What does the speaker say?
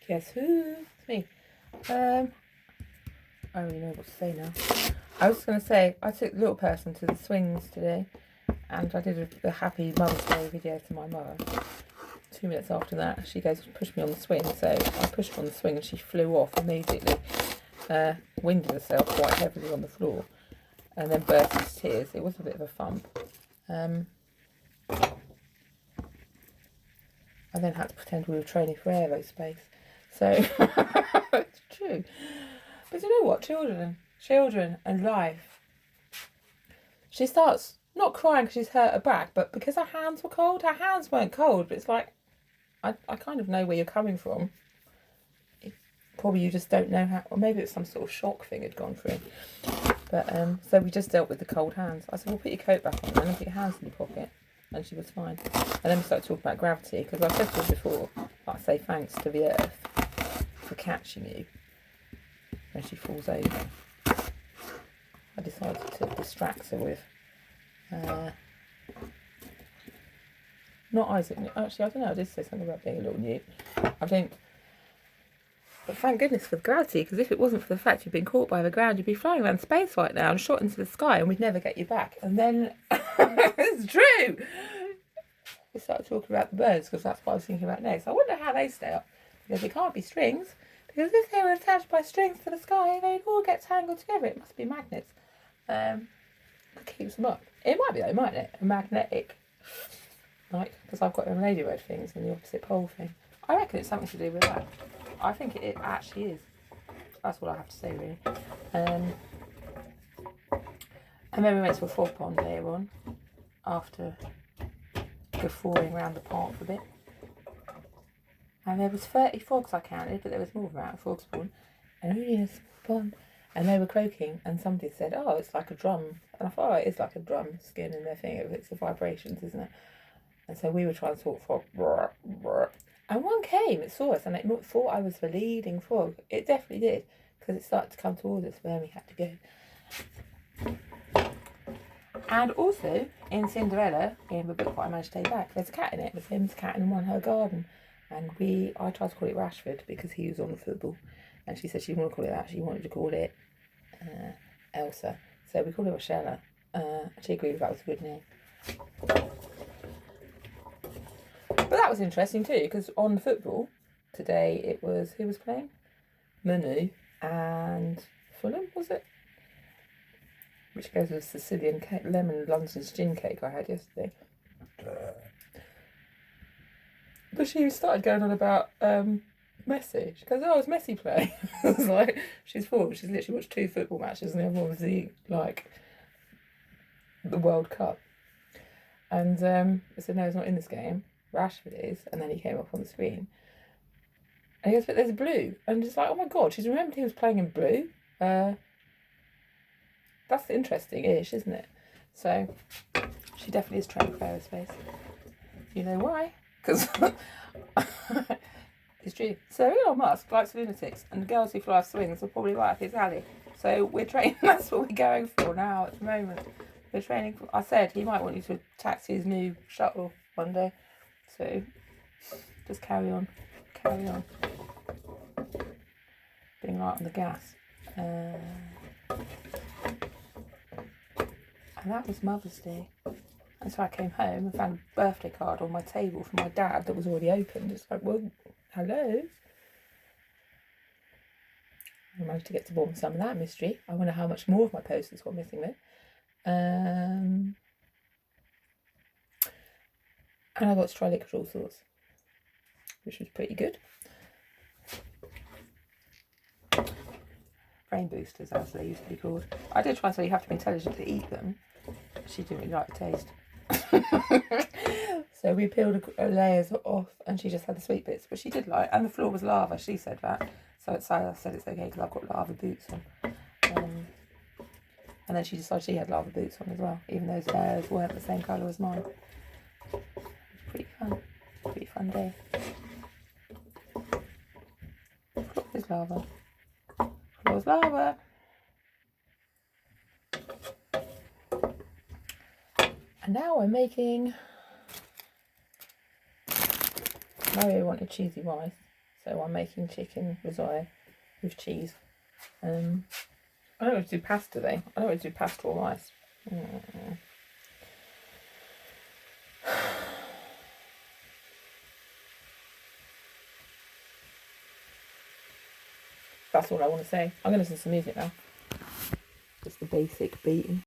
Guess who? It's me. I don't really know what to say now. I was going to say, I took the little person to the swings today, and I did a happy Mother's Day video to my mother. 2 minutes after that, she goes to push me on the swing, so I pushed her on the swing and she flew off immediately, winded herself quite heavily on the floor, and then burst into tears. It was a bit of a thump. I then had to pretend we were training for aerospace. So, it's true. But you know what? Children and life. She starts not crying because she's hurt her back, but because her hands were cold. Her hands weren't cold, but it's like, I kind of know where you're coming from. Probably you just don't know how, or maybe it's some sort of shock thing had gone through. But, so we just dealt with the cold hands. I said, well, put your coat back on and put your hands in your pocket. And she was fine. And then we started talking about gravity, because I said to her before, I say thanks to the earth for catching you when she falls over. I decided to distract her with, not Isaac, actually I don't know, I did say something about being a little newt, I think, but thank goodness for the gravity, because if it wasn't for the fact you'd been caught by the ground, you'd be flying around space right now and shot into the sky and we'd never get you back. And then, it's true, we started talking about the birds, because that's what I was thinking about next. I wonder how they stay up, because it can't be strings, because if they were attached by strings to the sky, they'd all get tangled together. It must be magnets. That keeps them up. It might be though, mightn't it? A magnetic, like, because I've got them lady red things and the opposite pole thing. I reckon it's something to do with that. I think it actually is. That's what I have to say, really. And then we went to a frog pond later on, after guffawing around the park for a bit. And there was 30 frogs I counted, but there was more than that, frog spawn. And only in a small pond. And they were croaking, and somebody said, oh, it's like a drum. And I thought, oh, it is like a drum skin in their thing. It's the vibrations, isn't it? And so we were trying to talk frog. And one came, it saw us, and it thought I was the leading frog. It definitely did, because it started to come towards us where we had to go. And also, in Cinderella, in the book what I managed to take back, there's a cat in it. The famous cat in one her garden. And I tried to call it Rashford because he was on the football. And she said she didn't want to call it that. She wanted to call it Elsa. So we called her Rochella. She agreed that was a good name. But that was interesting too, because on the football today it was, who was playing? Manu and Fulham, was it? Which goes with Sicilian cake, lemon London's gin cake I had yesterday. But she started going on about Messi. She goes, oh, is Messi playing? I was like, she's 4. She's literally watched 2 football matches and the other one was the World Cup. And I said, no, he's not in this game. Rashford is. And then he came up on the screen. And he goes, but there's blue. And it's like, oh my God, she's remembered he was playing in blue. That's interesting-ish, isn't it? So, she definitely is training for aerospace. You know why? Because it's true. So Elon Musk likes lunatics, and the girls who fly off swings are probably right up his alley. So we're training, that's what we're going for now at the moment. We're training for, I said he might want you to taxi his new shuttle one day. So just carry on. Being light on the gas. And that was Mother's Day. And so I came home and found a birthday card on my table from my dad that was already opened. It's like, well, hello. I managed to get to the bottom of some of that mystery. I wonder how much more of my post has got missing there. And I got to try liquid all sorts, which was pretty good. Brain boosters, as they used to be called. I did try and say you have to be intelligent to eat them. She didn't really like the taste. So we peeled layers off and she just had the sweet bits, but she did like, and the floor was lava, she said that. So I said it's okay because I've got lava boots on. And then she decided she had lava boots on as well, even though hers weren't the same colour as mine. Pretty fun day. Floor is lava. Floor's lava. And now we're making, Mario wanted cheesy rice, So I'm making chicken risotto with cheese. I don't want to do pasta though. I don't want to do pasta or rice. That's all I want to say. I'm going to listen to some music now. Just the basic beating.